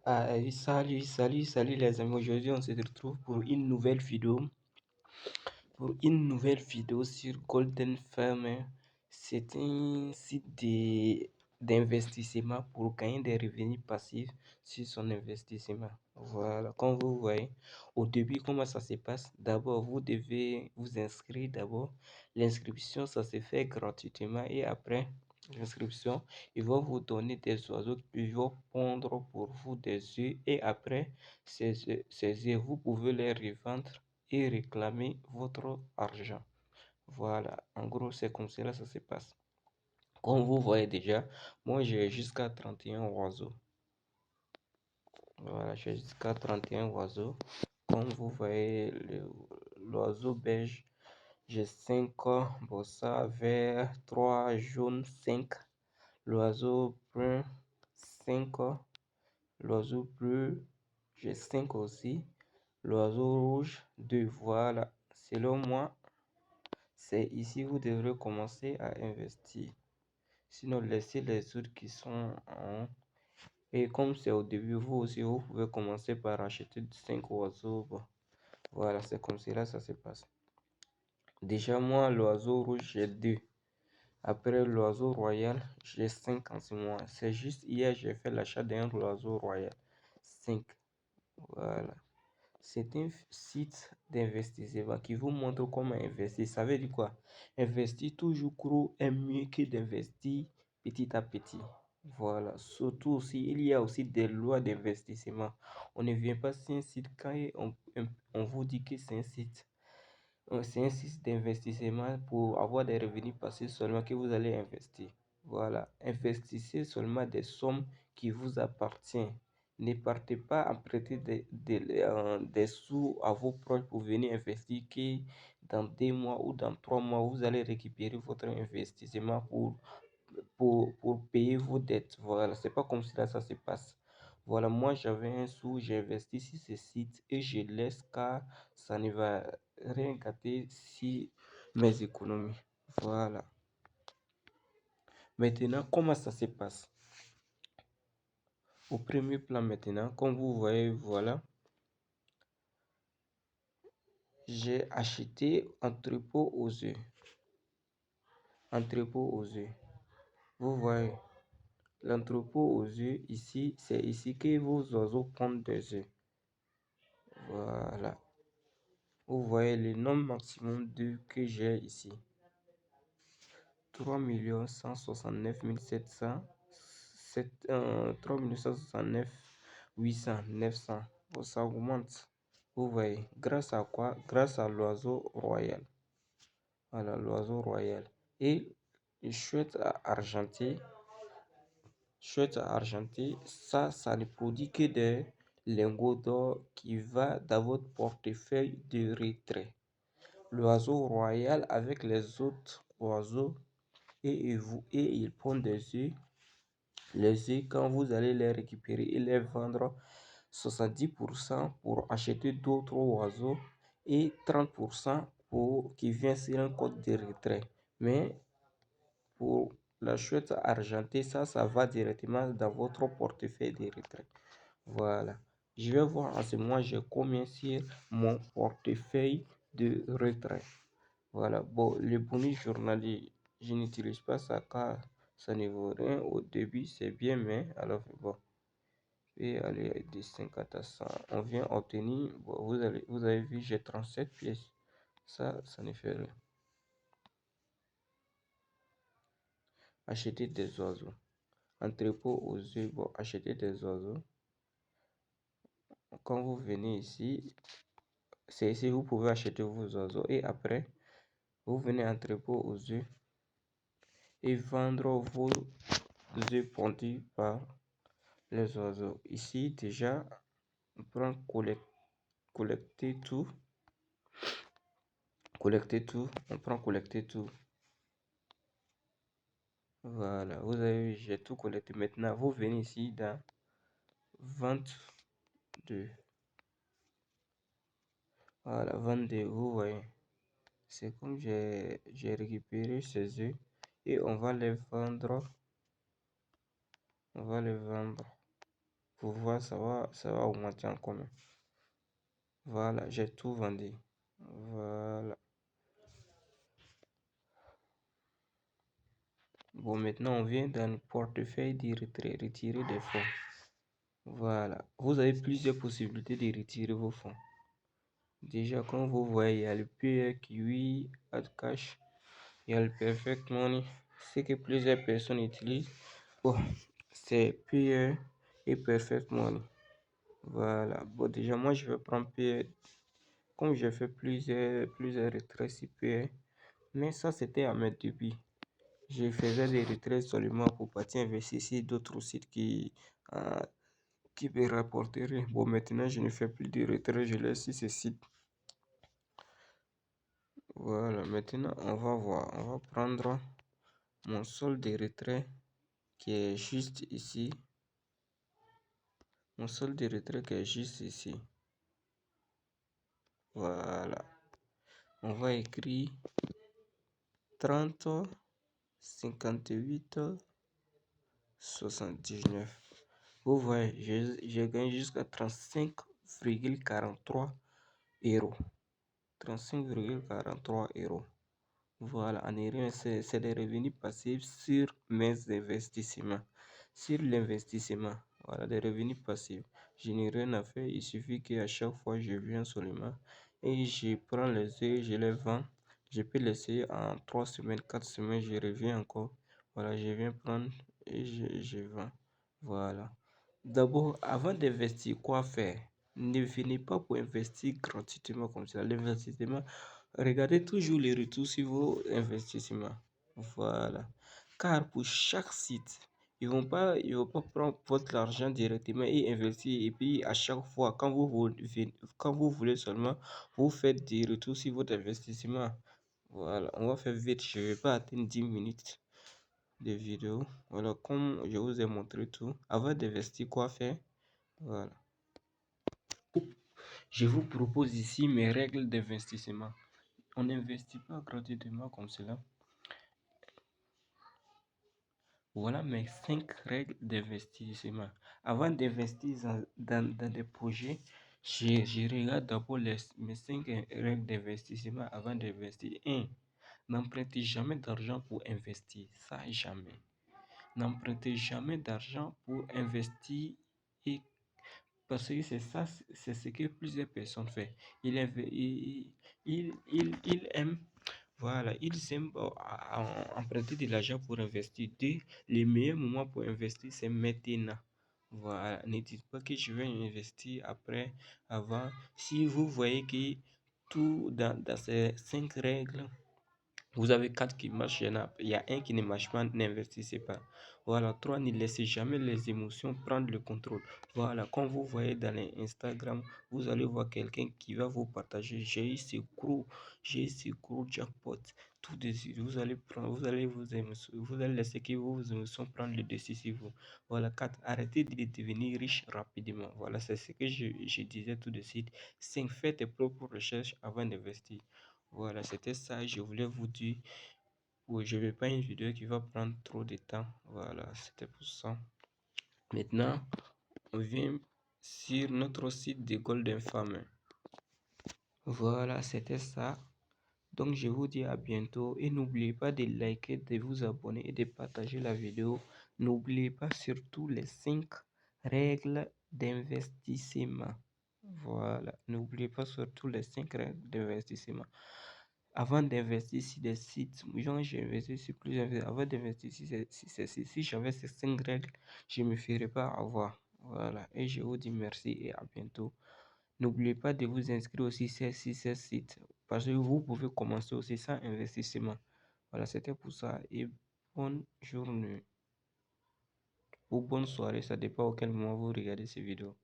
Salut les amis, aujourd'hui on se retrouve pour une nouvelle vidéo, sur Golden Farm. C'est un site d'investissement pour gagner des revenus passifs sur son investissement. Voilà, comme vous voyez, au début, comment ça se passe? D'abord, vous devez vous inscrire d'abord. L'inscription, ça se fait gratuitement et après l'inscription, ils vont vous donner des oiseaux, ils vont pondre pour vous des œufs et après ces œufs, vous pouvez les revendre et réclamer votre argent. Voilà, en gros, c'est comme cela ça se passe. Comme vous voyez déjà, moi j'ai jusqu'à 31 oiseaux. Voilà, j'ai jusqu'à 31 oiseaux. Comme vous voyez, l'oiseau beige, j'ai 5 bossa vert, 3 jaune, 5. L'oiseau brun, 5. L'oiseau bleu, j'ai 5 aussi. L'oiseau rouge, 2. Voilà, selon moi, c'est ici vous devrez commencer à investir. Sinon, laissez les autres qui sont en... Et comme c'est au début, vous aussi, vous pouvez commencer par acheter 5 oiseaux. Bon, voilà, c'est comme cela ça se passe. Déjà, moi, l'oiseau rouge, j'ai 2. Après l'oiseau royal, j'ai 5 en ce mois. C'est juste hier, j'ai fait l'achat d'un oiseau royal. 5. Voilà. C'est un site d'investissement qui vous montre comment investir. Ça veut dire quoi? Investir toujours gros est mieux que d'investir petit à petit. Voilà. Surtout aussi, il y a aussi des lois d'investissement. On ne vient pas sur un site quand on vous dit que c'est un site. C'est un site d'investissement pour avoir des revenus passés seulement que vous allez investir. Voilà. Investissez seulement des sommes qui vous appartiennent. Ne partez pas à prêter des sous à vos proches pour venir investir que dans 2 mois ou dans 3 mois, vous allez récupérer votre investissement pour payer vos dettes. Voilà, c'est pas comme ça ça se passe. Voilà, moi j'avais un sou, j'ai investi sur ce site et je laisse car ça ne va rien gâter si mes économies. Voilà. Maintenant, comment ça se passe? Au premier plan maintenant, comme vous voyez, voilà, j'ai acheté entrepôt aux œufs. Entrepôt aux œufs. Vous voyez, l'entrepôt aux œufs ici, c'est ici que vos oiseaux pondent des œufs. Voilà. Vous voyez le nombre maximum d'œufs que j'ai ici. 3 169 700. 3 169 800 900. Bon, ça augmente. Vous voyez, grâce à quoi? Grâce à l'oiseau royal. Voilà, l'oiseau royal. Et le chouette argenté. Chouette argenté, ça ne produit que des lingots d'or qui va dans votre portefeuille de retrait. L'oiseau royal avec les autres oiseaux et ils pondent des œufs. Les œufs, quand vous allez les récupérer et les vendre, 70% pour acheter d'autres oiseaux et 30% pour qui vient sur un code de retrait. Mais pour la chouette argentée, ça va directement dans votre portefeuille de retrait. Voilà. Je vais voir en ce moment j'ai combien sur mon portefeuille de retrait. Voilà. Bon, le bonus journalier, je n'utilise pas ça car ça ne vaut rien. Au début, c'est bien, mais alors bon. Et aller de 50 à 100. On vient obtenir, bon, vous avez vu, j'ai 37 pièces. Ça ne fait rien. Acheter des oiseaux. Entrepôt aux œufs, bon, acheter des oiseaux. Quand vous venez ici, c'est ici vous pouvez acheter vos oiseaux et après, vous venez entrepôt aux œufs et vendre vos œufs pondus par les oiseaux. Ici, déjà, on prend collecter tout. On prend collecter tout. Voilà, vous avez vu, j'ai tout collecté. Maintenant, vous venez ici dans vente de. Voilà, vente de, vous voyez. C'est comme j'ai récupéré ces œufs et on va les vendre. On va les vendre. Pour voir, ça va augmenter en commun. Voilà, j'ai tout vendu. Voilà. Bon, maintenant, on vient dans le portefeuille de retrait, retirer des fonds. Voilà. Vous avez plusieurs possibilités de retirer vos fonds. Déjà, comme vous voyez, il y a le PE, Kiwi, AdCash, il y a le Perfect Money. Ce que plusieurs personnes utilisent, bon, c'est PE et Perfect Money. Voilà. Bon, déjà, moi, je vais prendre PE. Comme j'ai fait plusieurs retraits sur PE, mais ça, c'était à mes débuts. Je faisais des retraits seulement pour partir investir sur d'autres sites qui me rapporteraient. Bon, maintenant, je ne fais plus de retraits, je laisse sur ces sites. Voilà, maintenant, on va voir. On va prendre mon solde de retrait qui est juste ici. Mon solde de retrait qui est juste ici. Voilà. On va écrire 30, 58, 79. Vous voyez, je gagne jusqu'à 35,43 euros. 35,43 euros. Voilà, en rien, c'est des revenus passifs sur mes investissements. Sur l'investissement, voilà, des revenus passifs. Je n'ai rien à faire, il suffit qu'à chaque fois, je viens seulement et je prends les œufs, je les vends. Je peux laisser en 3 semaines, 4 semaines, je reviens encore. Voilà, je viens prendre et je vends. Voilà. D'abord, avant d'investir, quoi faire? Ne venez pas pour investir gratuitement comme ça. L'investissement, regardez toujours les retours sur vos investissements. Voilà. Car pour chaque site, ils vont pas prendre votre argent directement et investir. Et puis, à chaque fois, quand vous voulez seulement, vous faites des retours sur votre investissement. Voilà. On va faire vite. Je ne vais pas atteindre 10 minutes de vidéo. Voilà. Comme je vous ai montré tout. Avant d'investir, quoi faire? Voilà. Je vous propose ici mes règles d'investissement. On n'investit pas gratuitement comme cela. Voilà mes 5 règles d'investissement. Avant d'investir dans des projets, je regarde d'abord mes 5 règles d'investissement avant d'investir. 1. N'empruntez jamais d'argent pour investir. Ça, jamais. N'empruntez jamais d'argent pour investir et parce que c'est ça, c'est ce que plusieurs personnes font. Ils aiment, voilà, ils aiment emprunter de l'argent pour investir. Les meilleurs moments pour investir, c'est maintenant. Voilà, ne dites pas que je vais investir après, avant. Si vous voyez que tout dans ces 5 règles, vous avez 4 qui marchent, il y a un qui ne marche pas, n'investissez pas. Voilà, 3, ne laissez jamais les émotions prendre le contrôle. Voilà, comme vous voyez dans l'Instagram, vous allez voir quelqu'un qui va vous partager. J'ai eu ce gros jackpot. Tout de suite, vous allez prendre, vous allez laisser que vos émotions prendre le dessus sur vous. Voilà, 4, arrêtez de devenir riche rapidement. Voilà, c'est ce que je disais tout de suite. 5, faites tes propres recherches avant d'investir. Voilà, c'était ça, je voulais vous dire. Oui, je ne vais pas une vidéo qui va prendre trop de temps. Voilà, c'était pour ça. Maintenant, on vient sur notre site de Golden Farmer. Voilà, c'était ça. Donc, je vous dis à bientôt et n'oubliez pas de liker, de vous abonner et de partager la vidéo. N'oubliez pas surtout les 5 règles d'investissement. Voilà, n'oubliez pas surtout les 5 règles d'investissement. Avant d'investir sur des sites, j'ai investi sur plusieurs. Avant d'investir sur si j'avais ces 5 règles, je ne me ferais pas avoir. Voilà, et je vous dis merci et à bientôt. N'oubliez pas de vous inscrire aussi sur ces sites parce que vous pouvez commencer aussi sans investissement. Voilà, c'était pour ça et bonne journée ou bonne soirée, ça dépend auquel moment vous regardez ces vidéos.